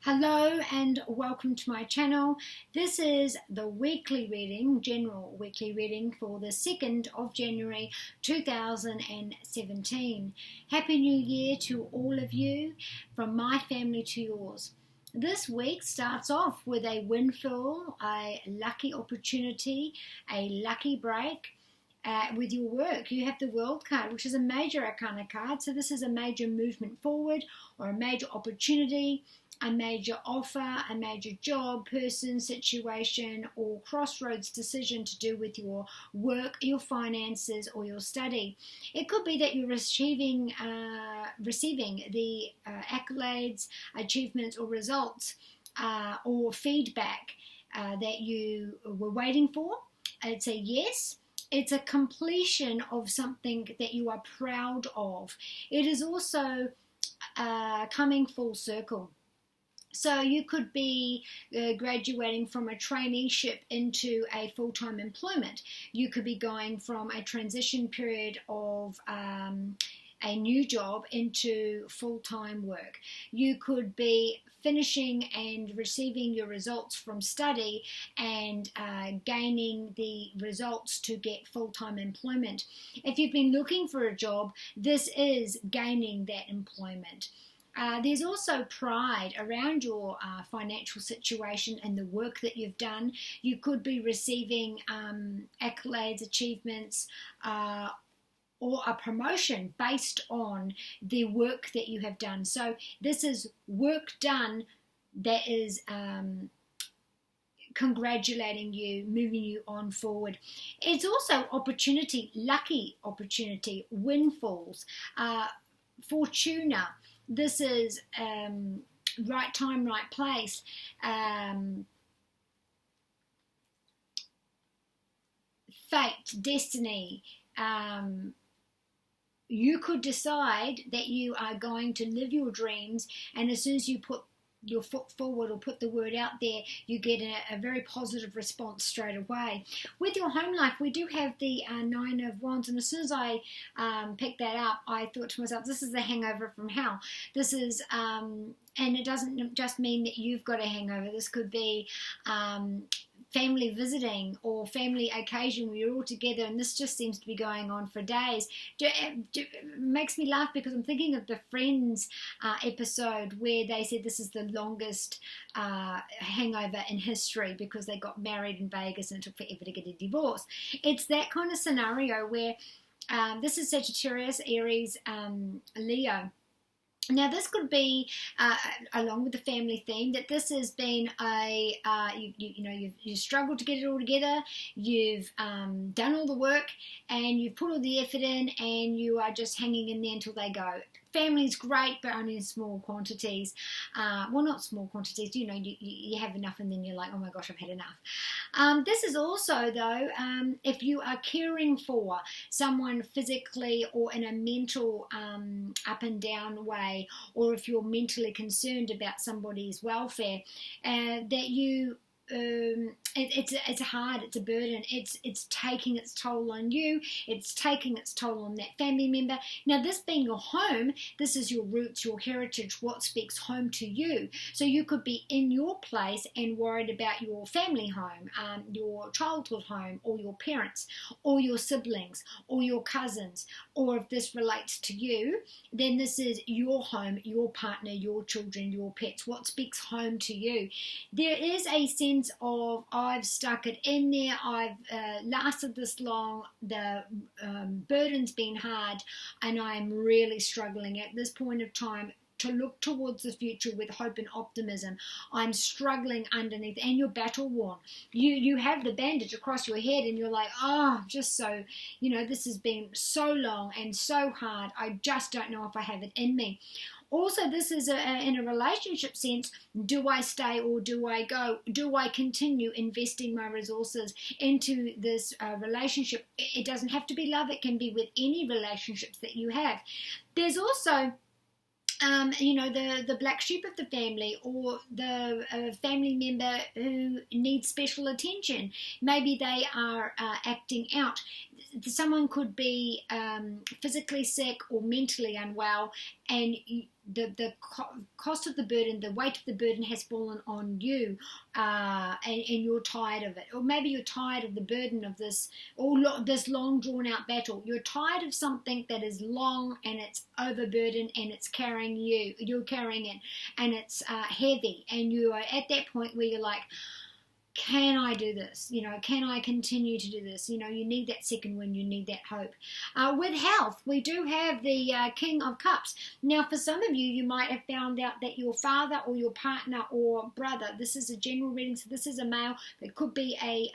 Hello and welcome to my channel. This is the weekly reading, general weekly reading for the 2nd of January 2017. Happy New Year to all of you, from my family to yours. This week starts off with a windfall, a lucky opportunity, a lucky break. With your work. You have the World card, which is a major arcana card, so this is a major movement forward or a major opportunity, a major offer, a major job, person, situation, or crossroads decision to do with your work, your finances, or your study. It could be that you're receiving the accolades, achievements, or results, or feedback that you were waiting for. It's a yes. It's a completion of something that you are proud of. It is also coming full circle. So you could be graduating from a traineeship into a full-time employment. You could be going from a transition period of a new job into full-time work. You could be finishing and receiving your results from study and gaining the results to get full-time employment. If you've been looking for a job, this is gaining that employment. There's also pride around your financial situation and the work that you've done. You could be receiving accolades, achievements, or a promotion based on the work that you have done. So this is work done that is congratulating you, moving you on forward. It's also opportunity, lucky opportunity, windfalls, fortuna. This is right time, right place. Fate, destiny. You could decide that you are going to live your dreams, and as soon as you put your foot forward or put the word out there, you get a very positive response straight away. With your home life, we do have the 9 of Wands, and as soon as I picked that up, I thought to myself, this is the hangover from hell. This is, and it doesn't just mean that you've got a hangover. This could be family visiting or family occasion where you're all together, and this just seems to be going on for days. It makes me laugh because I'm thinking of the Friends episode where they said this is the longest hangover in history because they got married in Vegas and it took forever to get a divorce. It's that kind of scenario where this is Sagittarius, Aries, Leo. Now, this could be, along with the family theme, that this has been you've struggled to get it all together, you've done all the work, and you've put all the effort in, and you are just hanging in there until they go. Family's great, but only in small quantities. Well, not small quantities. You have enough, and then you're like, oh my gosh, I've had enough. This is also, though, if you are caring for someone physically or in a mental up and down way, or if you're mentally concerned about somebody's welfare, that you it's hard, it's a burden, it's taking its toll on you, it's taking its toll on that family member. Now, this being your home, this is your roots, your heritage, what speaks home to you. So you could be in your place and worried about your family home, your childhood home, or your parents, or your siblings, or your cousins, or if this relates to you, then this is your home, your partner, your children, your pets, what speaks home to you. There is a sense of, I've stuck it in there, I've lasted this long, the burden's been hard, and I'm really struggling at this point of time to look towards the future with hope and optimism. I'm struggling underneath, and you're battle worn. You have the bandage across your head, and you're like, oh, just so, this has been so long and so hard, I just don't know if I have it in me. Also, this is in a relationship sense. Do I stay or do I go? Do I continue investing my resources into this relationship? It doesn't have to be love. It can be with any relationships that you have. There's also the black sheep of the family, or the family member who needs special attention. Maybe they are acting out. Someone could be physically sick or mentally unwell, and the cost of the burden, the weight of the burden has fallen on you, and you're tired of it. Or maybe you're tired of the burden of this, this long drawn out battle. You're tired of something that is long and it's overburdened and it's carrying you. You're carrying it and it's heavy, and you are at that point where you're like, can I do this? Can I continue to do this? You need that second wind. You need that hope. With health, we do have the King of Cups. Now, for some of you, you might have found out that your father or your partner or brother, this is a general reading, so this is a male, it could be a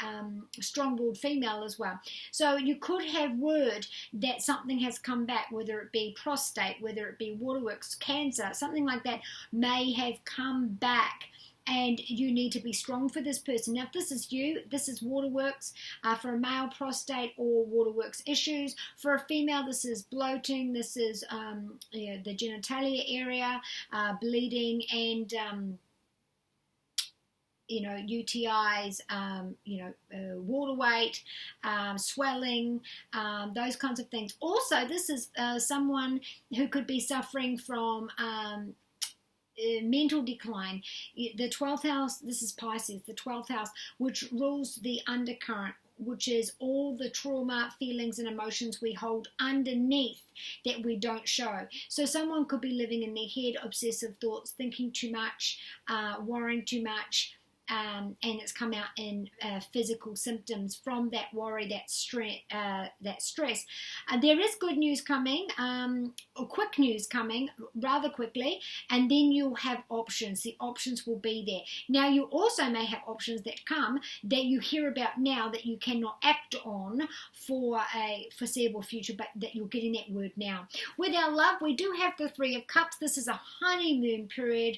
strong-willed female as well. So you could have word that something has come back, whether it be prostate, whether it be waterworks, cancer, something like that may have come back. And you need to be strong for this person. Now, if this is you, this is waterworks. For a male, prostate or waterworks issues. For a female, this is bloating. This is the genitalia area, bleeding, and UTIs, water weight, swelling, those kinds of things. Also, this is someone who could be suffering from mental decline. The 12th house, this is Pisces, the 12th house, which rules the undercurrent, which is all the trauma, feelings and emotions we hold underneath that we don't show. So someone could be living in their head, obsessive thoughts, thinking too much, worrying too much, and it's come out in physical symptoms from that worry, that stress. There is good news coming, or quick news coming rather quickly, and then you'll have options. The options will be there. Now, you also may have options that come that you hear about now that you cannot act on for a foreseeable future, but that you're getting that word now. With our love, we do have the Three of Cups. This is a honeymoon period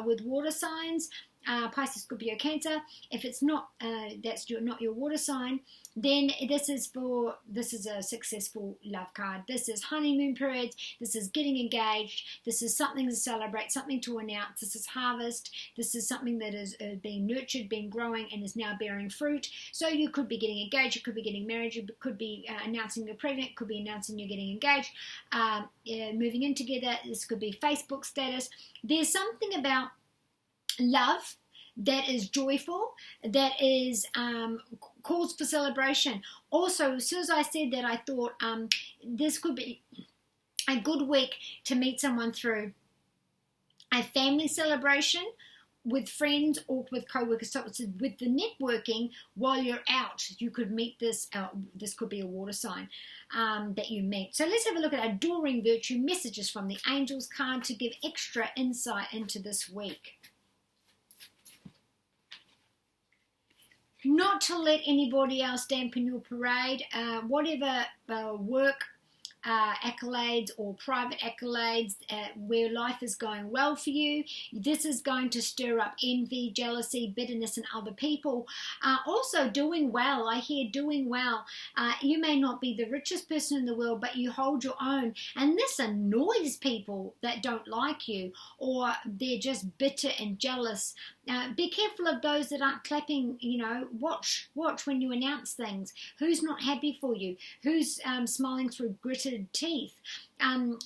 with water signs. Pisces, Scorpio, Cancer. If it's not, not your water sign, then this is a successful love card. This is honeymoon periods. This is getting engaged. This is something to celebrate, something to announce. This is harvest. This is something that is being nurtured, being growing, and is now bearing fruit. So you could be getting engaged. You could be getting married. You could be announcing you're pregnant. Could be announcing you're getting engaged. Moving in together. This could be Facebook status. There's something about love that is joyful, that is cause for celebration. Also, as soon as I said that, I thought this could be a good week to meet someone through a family celebration with friends or with co-workers. So it's with the networking while you're out, you could meet this. This could be a water sign that you meet. So let's have a look at Adoring Virtue Messages from the Angels card to give extra insight into this week. Not to let anybody else dampen your parade. Whatever work accolades or private accolades where life is going well for you, this is going to stir up envy, jealousy, bitterness in other people. Also doing well, I hear doing well. You may not be the richest person in the world, but you hold your own, and this annoys people that don't like you, or they're just bitter and jealous. Be careful of those that aren't clapping. Watch when you announce things. Who's not happy for you? Who's smiling through gritted teeth?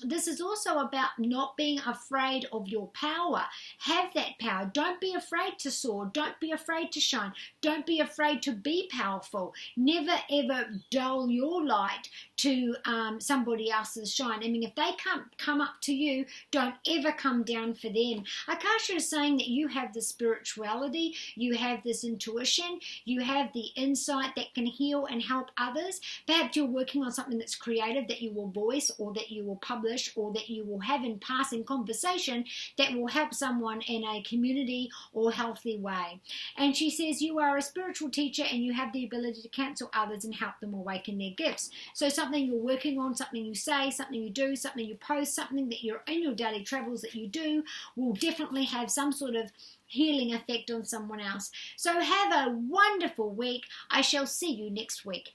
This is also about not being afraid of your power. Have that power. Don't be afraid to soar. Don't be afraid to shine. Don't be afraid to be powerful. Never ever dull your light to somebody else's shine. I mean, if they come up to you, don't ever come down for them. Akasha is saying that you have the spirituality, you have this intuition, you have the insight that can heal and help others. Perhaps you're working on something that's creative that you will voice, or that you will publish, or that you will have in passing conversation that will help someone in a community or healthy way. And she says you are a spiritual teacher and you have the ability to counsel others and help them awaken their gifts. So something you're working on, something you say, something you do, something you post, something that you're in your daily travels that you do will definitely have some sort of healing effect on someone else. So have a wonderful week. I shall see you next week.